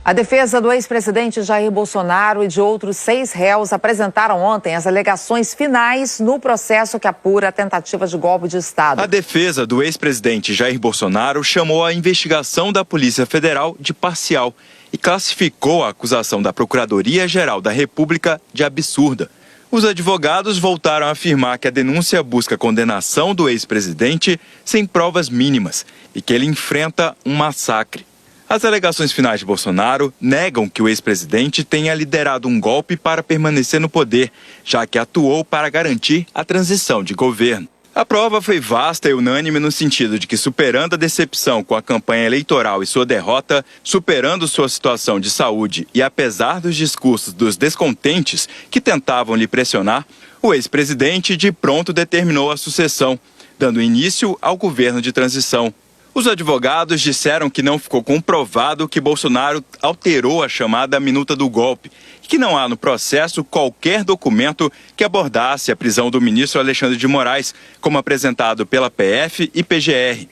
A defesa do ex-presidente Jair Bolsonaro e de outros 6 réus apresentaram ontem as alegações finais no processo que apura a tentativa de golpe de Estado. A defesa do ex-presidente Jair Bolsonaro chamou a investigação da Polícia Federal de parcial e classificou a acusação da Procuradoria-Geral da República de absurda. Os advogados voltaram a afirmar que a denúncia busca a condenação do ex-presidente sem provas mínimas e que ele enfrenta um massacre. As alegações finais de Bolsonaro negam que o ex-presidente tenha liderado um golpe para permanecer no poder, já que atuou para garantir a transição de governo. A prova foi vasta e unânime no sentido de que, superando a decepção com a campanha eleitoral e sua derrota, superando sua situação de saúde e apesar dos discursos dos descontentes que tentavam lhe pressionar, o ex-presidente de pronto determinou a sucessão, dando início ao governo de transição. Os advogados disseram que não ficou comprovado que Bolsonaro alterou a chamada minuta do golpe e que não há no processo qualquer documento que abordasse a prisão do ministro Alexandre de Moraes, como apresentado pela PF e PGR.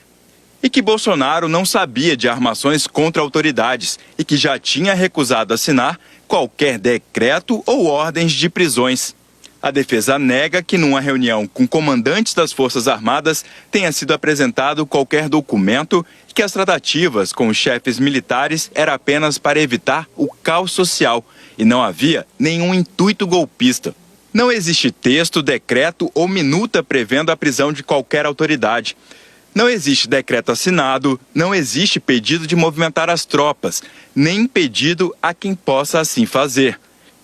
E que Bolsonaro não sabia de armações contra autoridades e que já tinha recusado assinar qualquer decreto ou ordens de prisões. A defesa nega que numa reunião com comandantes das Forças Armadas tenha sido apresentado qualquer documento e que as tratativas com os chefes militares era apenas para evitar o caos social e não havia nenhum intuito golpista. Não existe texto, decreto ou minuta prevendo a prisão de qualquer autoridade. Não existe decreto assinado, não existe pedido de movimentar as tropas, nem pedido a quem possa assim fazer.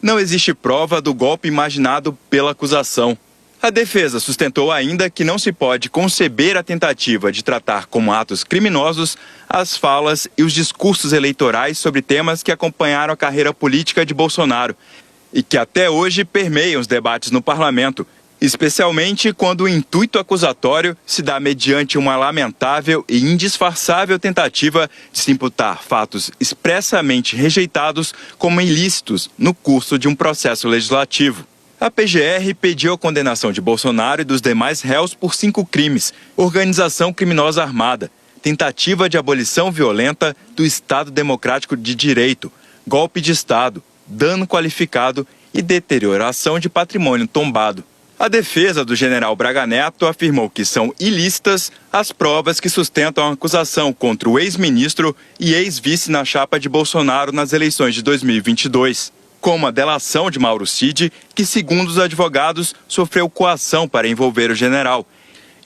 Não existe prova do golpe imaginado pela acusação. A defesa sustentou ainda que não se pode conceber a tentativa de tratar como atos criminosos as falas e os discursos eleitorais sobre temas que acompanharam a carreira política de Bolsonaro e que até hoje permeiam os debates no parlamento, especialmente quando o intuito acusatório se dá mediante uma lamentável e indisfarçável tentativa de se imputar fatos expressamente rejeitados como ilícitos no curso de um processo legislativo. A PGR pediu a condenação de Bolsonaro e dos demais réus por 5 crimes: organização criminosa armada, tentativa de abolição violenta do Estado Democrático de Direito, golpe de Estado, dano qualificado e deterioração de patrimônio tombado. A defesa do general Braga Neto afirmou que são ilícitas as provas que sustentam a acusação contra o ex-ministro e ex-vice na chapa de Bolsonaro nas eleições de 2022, como a delação de Mauro Cid, que, segundo os advogados, sofreu coação para envolver o general,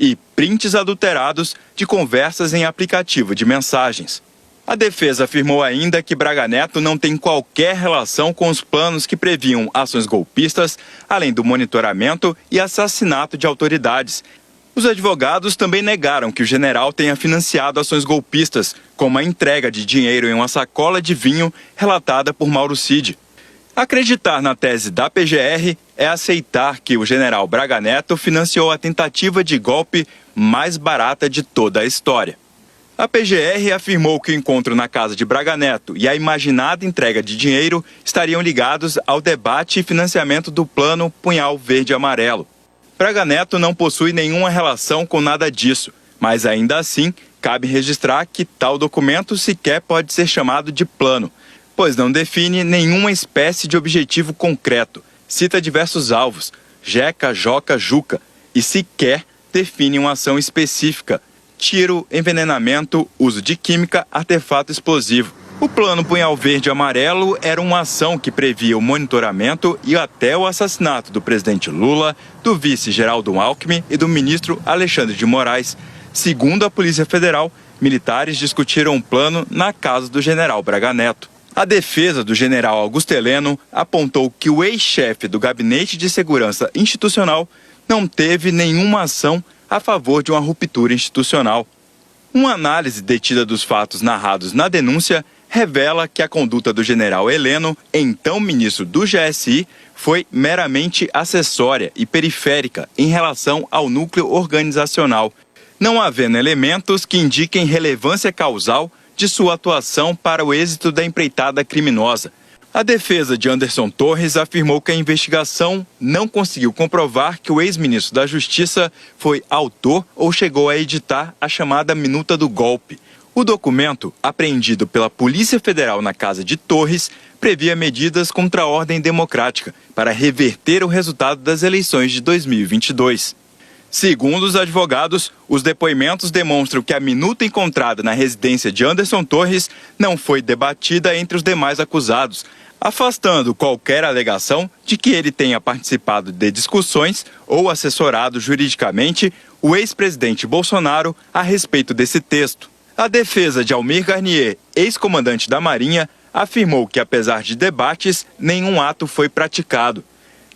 e prints adulterados de conversas em aplicativo de mensagens. A defesa afirmou ainda que Braga Neto não tem qualquer relação com os planos que previam ações golpistas, além do monitoramento e assassinato de autoridades. Os advogados também negaram que o general tenha financiado ações golpistas, como a entrega de dinheiro em uma sacola de vinho relatada por Mauro Cid. Acreditar na tese da PGR é aceitar que o general Braga Neto financiou a tentativa de golpe mais barata de toda a história. A PGR afirmou que o encontro na casa de Braga Neto e a imaginada entrega de dinheiro estariam ligados ao debate e financiamento do plano Punhal Verde e Amarelo. Braga Neto não possui nenhuma relação com nada disso, mas ainda assim cabe registrar que tal documento sequer pode ser chamado de plano, pois não define nenhuma espécie de objetivo concreto, cita diversos alvos, Jeca, Joca, Juca, e sequer define uma ação específica: tiro, envenenamento, uso de química, artefato explosivo. O plano Punhal Verde e Amarelo era uma ação que previa o monitoramento e até o assassinato do presidente Lula, do vice Geraldo Alckmin e do ministro Alexandre de Moraes. Segundo a Polícia Federal, militares discutiram um plano na casa do general Braga Neto. A defesa do general Augusto Heleno apontou que o ex-chefe do Gabinete de Segurança Institucional não teve nenhuma ação a favor de uma ruptura institucional. Uma análise detida dos fatos narrados na denúncia revela que a conduta do general Heleno, então ministro do GSI, foi meramente acessória e periférica em relação ao núcleo organizacional, não havendo elementos que indiquem relevância causal de sua atuação para o êxito da empreitada criminosa. A defesa de Anderson Torres afirmou que a investigação não conseguiu comprovar que o ex-ministro da Justiça foi autor ou chegou a editar a chamada minuta do golpe, O documento, apreendido pela Polícia Federal na casa de Torres, previa medidas contra a ordem democrática para reverter o resultado das eleições de 2022. Segundo os advogados, os depoimentos demonstram que a minuta encontrada na residência de Anderson Torres não foi debatida entre os demais acusados, afastando qualquer alegação de que ele tenha participado de discussões ou assessorado juridicamente o ex-presidente Bolsonaro a respeito desse texto. A defesa de Almir Garnier, ex-comandante da Marinha, afirmou que, apesar de debates, nenhum ato foi praticado.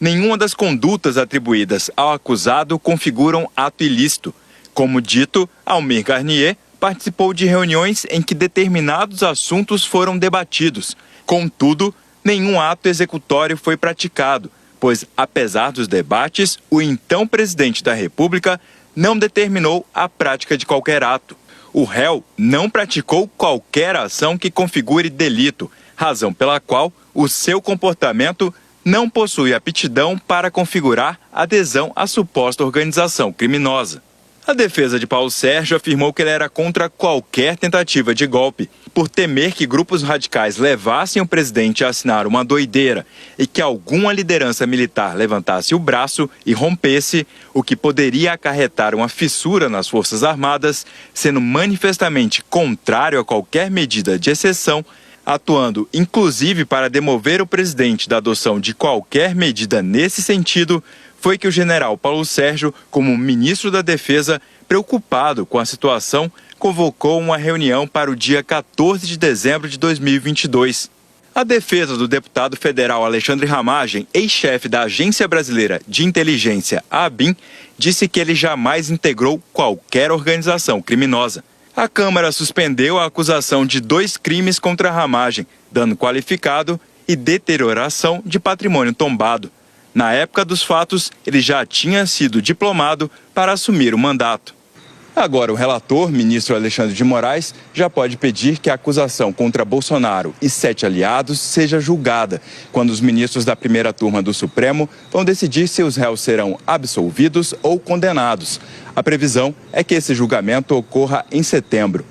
Nenhuma das condutas atribuídas ao acusado configuram ato ilícito. Como dito, Almir Garnier participou de reuniões em que determinados assuntos foram debatidos. Contudo, nenhum ato executório foi praticado, pois, apesar dos debates, o então presidente da República não determinou a prática de qualquer ato. O réu não praticou qualquer ação que configure delito, razão pela qual o seu comportamento não possui aptidão para configurar adesão à suposta organização criminosa. A defesa de Paulo Sérgio afirmou que ele era contra qualquer tentativa de golpe, por temer que grupos radicais levassem o presidente a assinar uma doideira e que alguma liderança militar levantasse o braço e rompesse, o que poderia acarretar uma fissura nas Forças Armadas, sendo manifestamente contrário a qualquer medida de exceção, atuando inclusive para demover o presidente da adoção de qualquer medida nesse sentido. Foi que o general Paulo Sérgio, como ministro da Defesa, preocupado com a situação, convocou uma reunião para o dia 14 de dezembro de 2022. A defesa do deputado federal Alexandre Ramagem, ex-chefe da Agência Brasileira de Inteligência, a ABIN, disse que ele jamais integrou qualquer organização criminosa. A Câmara suspendeu a acusação de 2 crimes contra Ramagem, dano qualificado e deterioração de patrimônio tombado. Na época dos fatos, ele já tinha sido diplomado para assumir o mandato. Agora, o relator, ministro Alexandre de Moraes, já pode pedir que a acusação contra Bolsonaro e 7 aliados seja julgada, quando os ministros da primeira turma do Supremo vão decidir se os réus serão absolvidos ou condenados. A previsão é que esse julgamento ocorra em setembro.